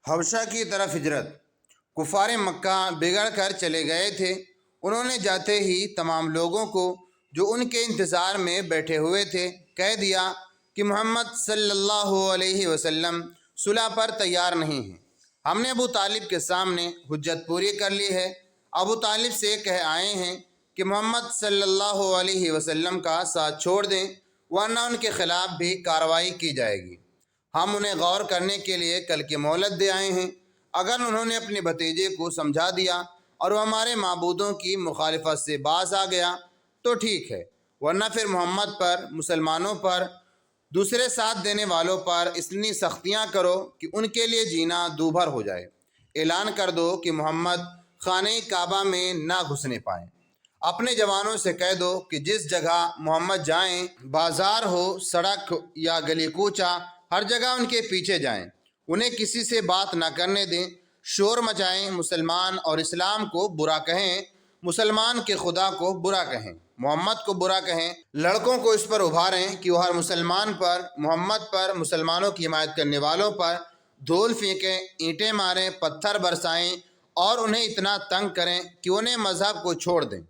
حبشہ کی طرف ہجرت۔ کفار مکہ بگڑ کر چلے گئے تھے۔ انہوں نے جاتے ہی تمام لوگوں کو جو ان کے انتظار میں بیٹھے ہوئے تھے کہہ دیا کہ محمد صلی اللہ علیہ وسلم صلح پر تیار نہیں ہیں۔ ہم نے ابو طالب کے سامنے حجت پوری کر لی ہے۔ ابو طالب سے کہہ آئے ہیں کہ محمد صلی اللہ علیہ وسلم کا ساتھ چھوڑ دیں، ورنہ ان کے خلاف بھی کارروائی کی جائے گی۔ ہم انہیں غور کرنے کے لیے کل کی مہلت دے آئے ہیں۔ اگر انہوں نے اپنے بھتیجے کو سمجھا دیا اور وہ ہمارے معبودوں کی مخالفت سے باز آ گیا تو ٹھیک ہے، ورنہ پھر محمد پر، مسلمانوں پر، دوسرے ساتھ دینے والوں پر اتنی سختیاں کرو کہ ان کے لیے جینا دوبھر ہو جائے۔ اعلان کر دو کہ محمد خانہ کعبہ میں نہ گھسنے پائیں۔ اپنے جوانوں سے کہہ دو کہ جس جگہ محمد جائیں، بازار ہو، سڑک یا گلی کوچہ، ہر جگہ ان کے پیچھے جائیں۔ انہیں کسی سے بات نہ کرنے دیں، شور مچائیں، مسلمان اور اسلام کو برا کہیں، مسلمان کے خدا کو برا کہیں، محمد کو برا کہیں۔ لڑکوں کو اس پر ابھاریں کہ وہ ہر مسلمان پر، محمد پر، مسلمانوں کی حمایت کرنے والوں پر دھول پھینکیں، اینٹیں ماریں، پتھر برسائیں اور انہیں اتنا تنگ کریں کہ انہیں مذہب کو چھوڑ دیں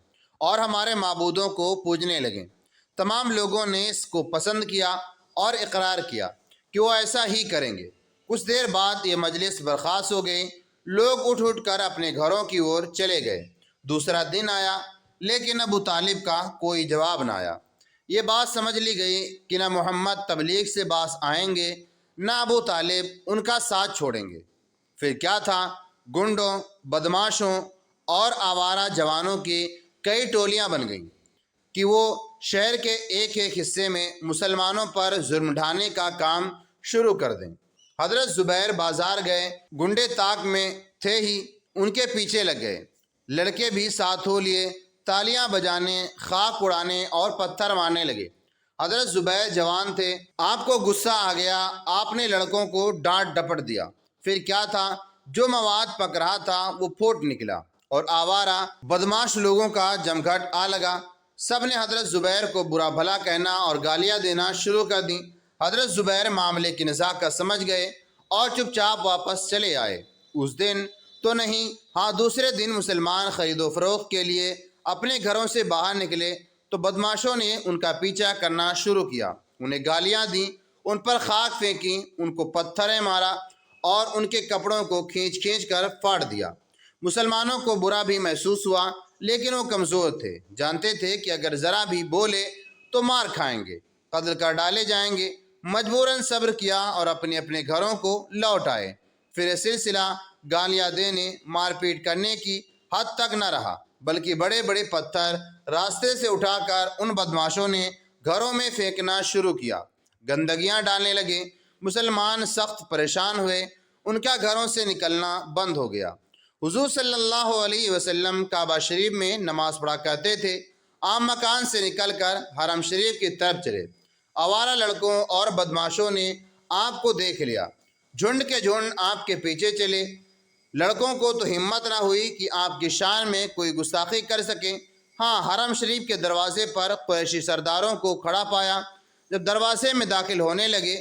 اور ہمارے معبودوں کو پوجنے لگیں۔ تمام لوگوں نے اس کو پسند کیا اور اقرار کیا کہ وہ ایسا ہی کریں گے۔ کچھ دیر بعد یہ مجلس برخاست ہو گئی۔ لوگ اٹھ اٹھ کر اپنے گھروں کی اور چلے گئے۔ دوسرا دن آیا لیکن ابو طالب کا کوئی جواب نہ آیا۔ یہ بات سمجھ لی گئی کہ نہ محمد تبلیغ سے باز آئیں گے، نہ ابو طالب ان کا ساتھ چھوڑیں گے۔ پھر کیا تھا، گنڈوں، بدماشوں اور آوارہ جوانوں کی کئی ٹولیاں بن گئیں کہ وہ شہر کے ایک ایک حصے میں مسلمانوں پر ظلم ڈھانے کا کام شروع کر دیں۔ حضرت زبیر بازار گئے، گنڈے طاق میں تھے ہی ان کے پیچھے لگ گئے۔ لڑکے بھی ساتھ ہو لیے، تالیاں بجانے، خاک اڑانے اور پتھر مارنے لگے۔ حضرت زبیر جوان تھے، آپ کو غصہ آ گیا، آپ نے لڑکوں کو ڈانٹ ڈپٹ دیا۔ پھر کیا تھا، جو مواد پک رہا تھا وہ پھوٹ نکلا اور آوارہ بدماش لوگوں کا جمگھٹ آ لگا۔ سب نے حضرت زبیر کو برا بھلا کہنا اور گالیاں دینا شروع کر دیں۔ حضرت زبیر معاملے کی نزاکت سمجھ گئے اور چپ چاپ واپس چلے آئے۔ اس دن تو نہیں، ہاں دوسرے دن مسلمان خرید و فروخت کے لیے اپنے گھروں سے باہر نکلے تو بدماشوں نے ان کا پیچھا کرنا شروع کیا، انہیں گالیاں دیں، ان پر خاک پھینکی، ان کو پتھریں مارا اور ان کے کپڑوں کو کھینچ کھینچ کر پھاڑ دیا۔ مسلمانوں کو برا بھی محسوس ہوا، لیکن وہ کمزور تھے، جانتے تھے کہ اگر ذرا بھی بولے تو مار کھائیں گے، قتل کر ڈالے جائیں گے۔ مجبوراً صبر کیا اور اپنے اپنے گھروں کو لوٹ آئے۔ پھر یہ سلسلہ گالیاں دینے، مار پیٹ کرنے کی حد تک نہ رہا، بلکہ بڑے بڑے پتھر راستے سے اٹھا کر ان بدماشوں نے گھروں میں پھینکنا شروع کیا، گندگیاں ڈالنے لگے۔ مسلمان سخت پریشان ہوئے، ان کا گھروں سے نکلنا بند ہو گیا۔ حضور صلی اللہ علیہ وسلم کعبہ شریف میں نماز پڑھا کرتے تھے۔ عام مکان سے نکل کر حرم شریف کی طرف چلے۔ آوارہ لڑکوں اور بدماشوں نے آپ کو دیکھ لیا، جھنڈ کے جھنڈ آپ کے پیچھے چلے۔ لڑکوں کو تو ہمت نہ ہوئی کہ آپ کی شان میں کوئی گستاخی کر سکیں۔ ہاں، حرم شریف کے دروازے پر قریشی سرداروں کو کھڑا پایا۔ جب دروازے میں داخل ہونے لگے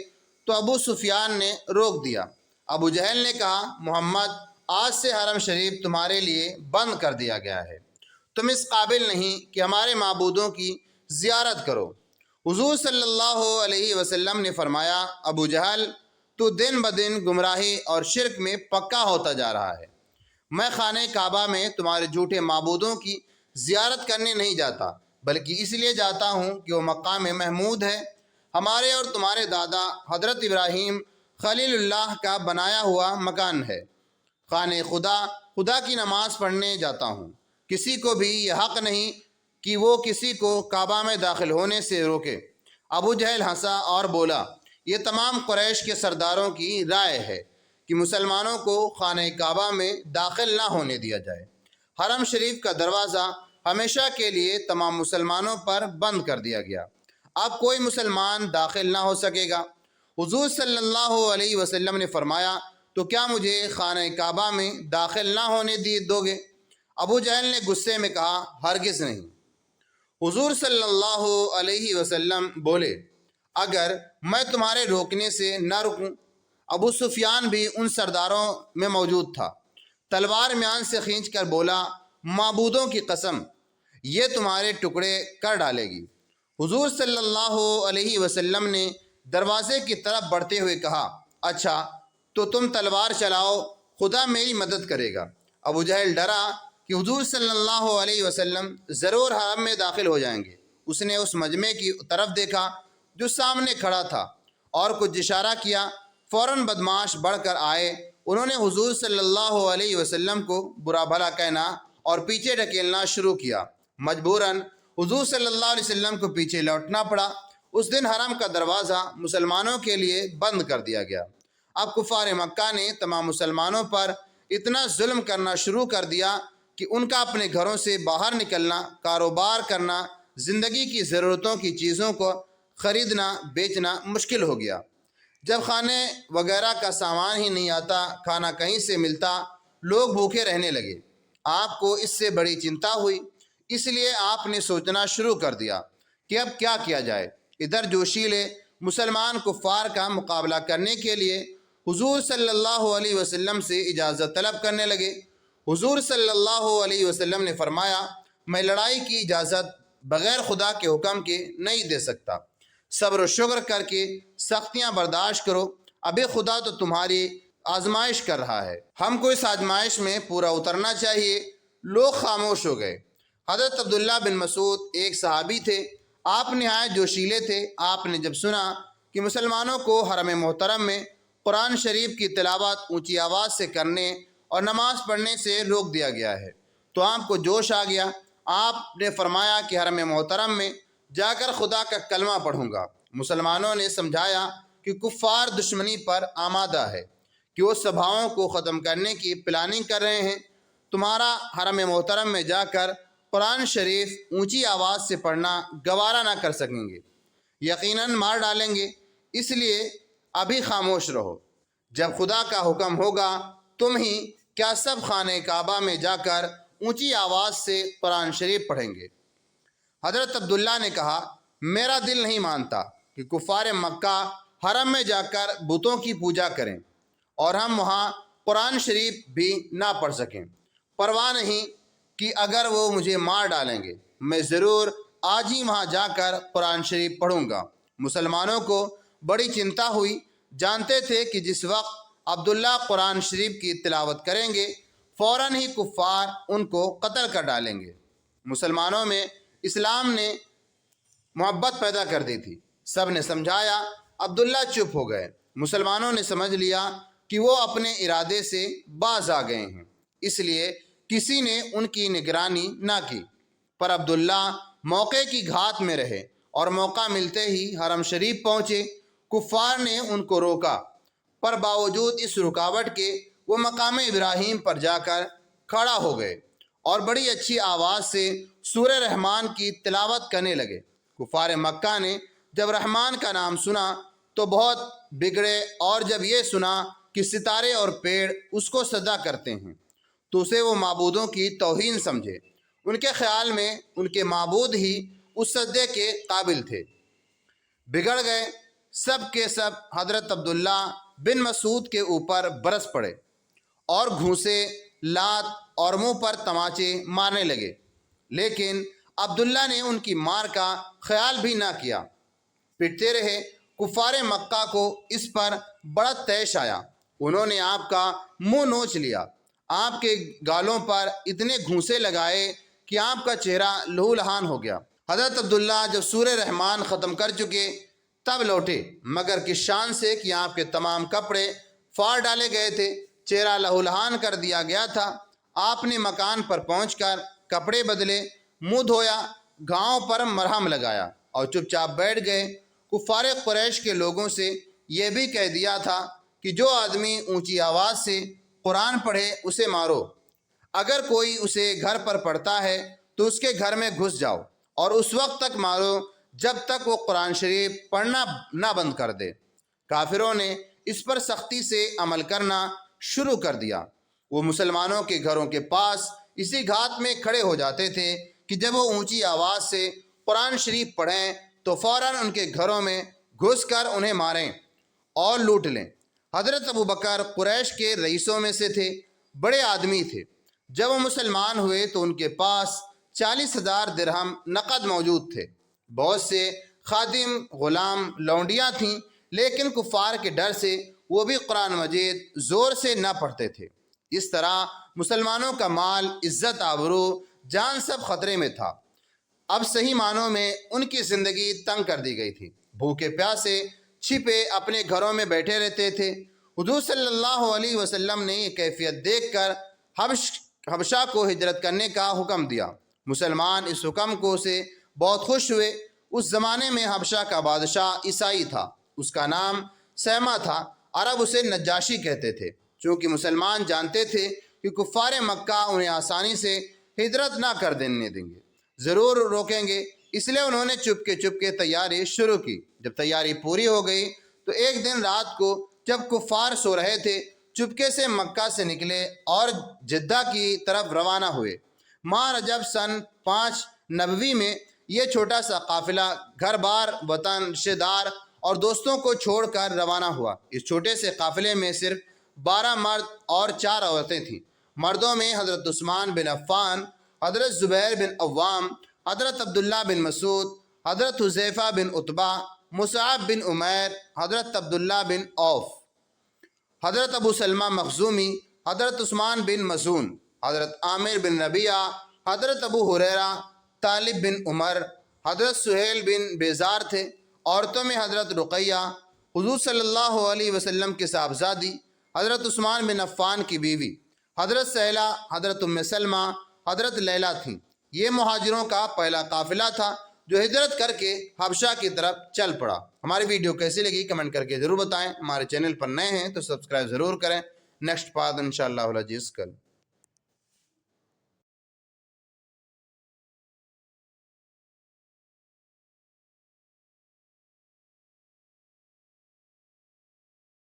تو ابو سفیان نے روک دیا۔ ابو جہل نے کہا، محمد، آج سے حرم شریف تمہارے لیے بند کر دیا گیا ہے، تم اس قابل نہیں کہ ہمارے معبودوں کی زیارت کرو۔ حضور صلی اللہ علیہ وسلم نے فرمایا، ابو جہل، تو دن بدن گمراہی اور شرک میں پکا ہوتا جا رہا ہے۔ میں خانہ کعبہ میں تمہارے جھوٹے معبودوں کی زیارت کرنے نہیں جاتا، بلکہ اس لیے جاتا ہوں کہ وہ مقام محمود ہے، ہمارے اور تمہارے دادا حضرت ابراہیم خلیل اللہ کا بنایا ہوا مکان ہے۔ خانہ خدا کی نماز پڑھنے جاتا ہوں۔ کسی کو بھی یہ حق نہیں کہ وہ کسی کو کعبہ میں داخل ہونے سے روکے۔ ابو جہل ہنسا اور بولا، یہ تمام قریش کے سرداروں کی رائے ہے کہ مسلمانوں کو خانہ کعبہ میں داخل نہ ہونے دیا جائے۔ حرم شریف کا دروازہ ہمیشہ کے لیے تمام مسلمانوں پر بند کر دیا گیا، اب کوئی مسلمان داخل نہ ہو سکے گا۔ حضور صلی اللہ علیہ وسلم نے فرمایا، تو کیا مجھے خانہ کعبہ میں داخل نہ ہونے دو گے؟ ابو جہل نے غصے میں کہا، ہرگز نہیں۔ حضور صلی اللہ علیہ وسلم بولے، اگر میں تمہارے روکنے سے نہ رکوں، ابو سفیان بھی ان سرداروں میں موجود تھا۔ تلوار میان سے کھینچ کر بولا، معبودوں کی قسم، یہ تمہارے ٹکڑے کر ڈالے گی۔ حضور صلی اللہ علیہ وسلم نے دروازے کی طرف بڑھتے ہوئے کہا، اچھا تو تم تلوار چلاؤ، خدا میری مدد کرے گا۔ ابو جہل ڈرا کہ حضور صلی اللہ علیہ وسلم ضرور حرم میں داخل ہو جائیں گے۔ اس نے اس مجمع کی طرف دیکھا جو سامنے کھڑا تھا اور کچھ اشارہ کیا۔ فوراً بدماش بڑھ کر آئے۔ انہوں نے حضور صلی اللہ علیہ وسلم کو برا بھلا کہنا اور پیچھے ڈھکیلنا شروع کیا۔ مجبوراً حضور صلی اللہ علیہ وسلم کو پیچھے لوٹنا پڑا۔ اس دن حرم کا دروازہ مسلمانوں کے لیے بند کر دیا گیا۔ اب کفار مکہ نے تمام مسلمانوں پر اتنا ظلم کرنا شروع کر دیا کہ ان کا اپنے گھروں سے باہر نکلنا، کاروبار کرنا، زندگی کی ضرورتوں کی چیزوں کو خریدنا بیچنا مشکل ہو گیا۔ جب کھانے وغیرہ کا سامان ہی نہیں آتا، کھانا کہیں سے ملتا، لوگ بھوکے رہنے لگے۔ آپ کو اس سے بڑی چنتا ہوئی، اس لیے آپ نے سوچنا شروع کر دیا کہ اب کیا کیا جائے۔ ادھر جوشیلے مسلمان کفار کا مقابلہ کرنے کے لیے حضور صلی اللہ علیہ وسلم سے اجازت طلب کرنے لگے۔ حضور صلی اللہ علیہ وسلم نے فرمایا، میں لڑائی کی اجازت بغیر خدا کے حکم کے نہیں دے سکتا۔ صبر و شکر کر کے سختیاں برداشت کرو، ابھی خدا تو تمہاری آزمائش کر رہا ہے، ہم کو اس آزمائش میں پورا اترنا چاہیے۔ لوگ خاموش ہو گئے۔ حضرت عبداللہ بن مسعود ایک صحابی تھے، آپ نہایت جوشیلے تھے۔ آپ نے جب سنا کہ مسلمانوں کو حرم محترم میں قرآن شریف کی تلاوت اونچی آواز سے کرنے اور نماز پڑھنے سے روک دیا گیا ہے تو آپ کو جوش آ گیا۔ آپ نے فرمایا کہ حرم محترم میں جا کر خدا کا کلمہ پڑھوں گا۔ مسلمانوں نے سمجھایا کہ کفار دشمنی پر آمادہ ہے، کہ وہ سبھاؤں کو ختم کرنے کی پلاننگ کر رہے ہیں۔ تمہارا حرم محترم میں جا کر قرآن شریف اونچی آواز سے پڑھنا گوارا نہ کر سکیں گے، یقیناً مار ڈالیں گے، اس لیے ابھی خاموش رہو۔ جب خدا کا حکم ہوگا تم ہی کیا سب خانہ کعبہ میں جا کر اونچی آواز سے قرآن شریف پڑھیں گے۔ حضرت عبداللہ نے کہا، میرا دل نہیں مانتا کہ کفار مکہ حرم میں جا کر بتوں کی پوجا کریں اور ہم وہاں قرآن شریف بھی نہ پڑھ سکیں۔ پرواہ نہیں کہ اگر وہ مجھے مار ڈالیں گے، میں ضرور آج ہی وہاں جا کر قرآن شریف پڑھوں گا۔ مسلمانوں کو بڑی چنتا ہوئی، جانتے تھے کہ جس وقت عبداللہ قرآن شریف کی تلاوت کریں گے فوراً ہی کفار ان کو قتل کر ڈالیں گے۔ مسلمانوں میں اسلام نے محبت پیدا کر دی تھی، سب نے سمجھایا، عبداللہ چپ ہو گئے۔ مسلمانوں نے سمجھ لیا کہ وہ اپنے ارادے سے باز آ گئے ہیں، اس لیے کسی نے ان کی نگرانی نہ کی، پر عبداللہ موقع کی گھات میں رہے اور موقع ملتے ہی حرم شریف پہنچے۔ کفار نے ان کو روکا، پر باوجود اس رکاوٹ کے وہ مقام ابراہیم پر جا کر کھڑا ہو گئے اور بڑی اچھی آواز سے سورہ رحمان کی تلاوت کرنے لگے۔ کفار مکہ نے جب رحمان کا نام سنا تو بہت بگڑے، اور جب یہ سنا کہ ستارے اور پیڑ اس کو سجدہ کرتے ہیں تو اسے وہ معبودوں کی توہین سمجھے۔ ان کے خیال میں ان کے معبود ہی اس سجدے کے قابل تھے۔ بگڑ گئے، سب کے سب حضرت عبداللہ بن مسعود کے اوپر برس پڑے اور گھونسے، لات اور منہ پر تماچے مارنے لگے، لیکن عبداللہ نے ان کی مار کا خیال بھی نہ کیا، پٹتے رہے۔ کفار مکہ کو اس پر بڑا طیش آیا، انہوں نے آپ کا منہ نوچ لیا، آپ کے گالوں پر اتنے گھونسے لگائے کہ آپ کا چہرہ لہو لہان ہو گیا۔ حضرت عبداللہ جب سورہ رحمان ختم کر چکے تب لوٹے، مگر کس شان سے کہ آپ کے تمام کپڑے پھاڑ ڈالے گئے تھے، چہرہ لہو لہان کر دیا گیا تھا۔ آپ نے مکان پر پہنچ کر کپڑے بدلے، منہ دھویا، گھاؤں پر مرہم لگایا اور چپ چاپ بیٹھ گئے۔ کفار قریش کے لوگوں سے یہ بھی کہہ دیا تھا کہ جو آدمی اونچی آواز سے قرآن پڑھے اسے مارو، اگر کوئی اسے گھر پر پڑھتا ہے تو اس کے گھر میں گھس جاؤ اور اس وقت تک مارو جب تک وہ قرآن شریف پڑھنا نہ بند کر دے۔ کافروں نے اس پر سختی سے عمل کرنا شروع کر دیا۔ وہ مسلمانوں کے گھروں کے پاس اسی گھات میں کھڑے ہو جاتے تھے کہ جب وہ اونچی آواز سے قرآن شریف پڑھیں تو فوراً ان کے گھروں میں گھس کر انہیں ماریں اور لوٹ لیں۔ حضرت ابو بکر قریش کے رئیسوں میں سے تھے، بڑے آدمی تھے۔ جب وہ مسلمان ہوئے تو ان کے پاس 40,000 درہم نقد موجود تھے۔ بہت سے خادم، غلام، لونڈیاں تھیں، لیکن کفار کے ڈر سے وہ بھی قرآن مجید زور سے نہ پڑھتے تھے۔ اس طرح مسلمانوں کا مال، عزت، آبرو، جان سب خطرے میں تھا۔ اب صحیح معنوں میں ان کی زندگی تنگ کر دی گئی تھی۔ بھوکے پیاسے چھپے اپنے گھروں میں بیٹھے رہتے تھے۔ حضور صلی اللہ علیہ وسلم نے یہ کیفیت دیکھ کر حبشہ کو ہجرت کرنے کا حکم دیا۔ مسلمان اس حکم کو سے بہت خوش ہوئے۔ اس زمانے میں حبشہ کا بادشاہ عیسائی تھا، اس کا نام سیما تھا۔ عرب اسے نجاشی کہتے تھے، چونکہ مسلمان جانتے تھے کہ کفار مکہ انہیں آسانی سے ہجرت نہ کر دینے دیں گے، ضرور روکیں گے۔ اس لیے انہوں نے چپکے تیاری شروع کی۔ جب تیاری پوری ہو گئی تو ایک دن رات کو جب کفار سو رہے تھے، چپکے سے مکہ سے نکلے اور جدہ کی طرف روانہ ہوئے۔ ماہ رجب سن 5 نبوی میں یہ چھوٹا سا قافلہ گھر بار، وطن، رشتہ دار اور دوستوں کو چھوڑ کر روانہ ہوا۔ اس چھوٹے سے قافلے میں صرف 12 مرد اور 4 عورتیں تھیں۔ مردوں میں حضرت عثمان بن عفان، حضرت زبیر بن عوام، حضرت عبداللہ بن مسعود، حضرت حذیفہ بن عتبہ، مصعب بن عمیر، حضرت عبداللہ بن عوف، حضرت ابو سلمہ مخزومی، حضرت عثمان بن مزعون، حضرت عامر بن ربیعہ، حضرت ابو ہریرہ، طالب بن عمر، حضرت سہیل بن بیزار تھے۔ عورتوں میں حضرت رقیہ، حضور صلی اللہ علیہ وسلم کے صاحبزادی، حضرت عثمان بن عفان کی بیوی، حضرت سہلہ، حضرت ام سلمہ، حضرت لیلہ تھیں۔ یہ مہاجروں کا پہلا قافلہ تھا جو ہجرت کر کے حبشہ کی طرف چل پڑا۔ ہماری ویڈیو کیسی لگی کمنٹ کر کے ضرور بتائیں۔ ہمارے چینل پر نئے ہیں تو سبسکرائب ضرور کریں۔ نیکسٹ پارٹ انشاءاللہ العزیز کل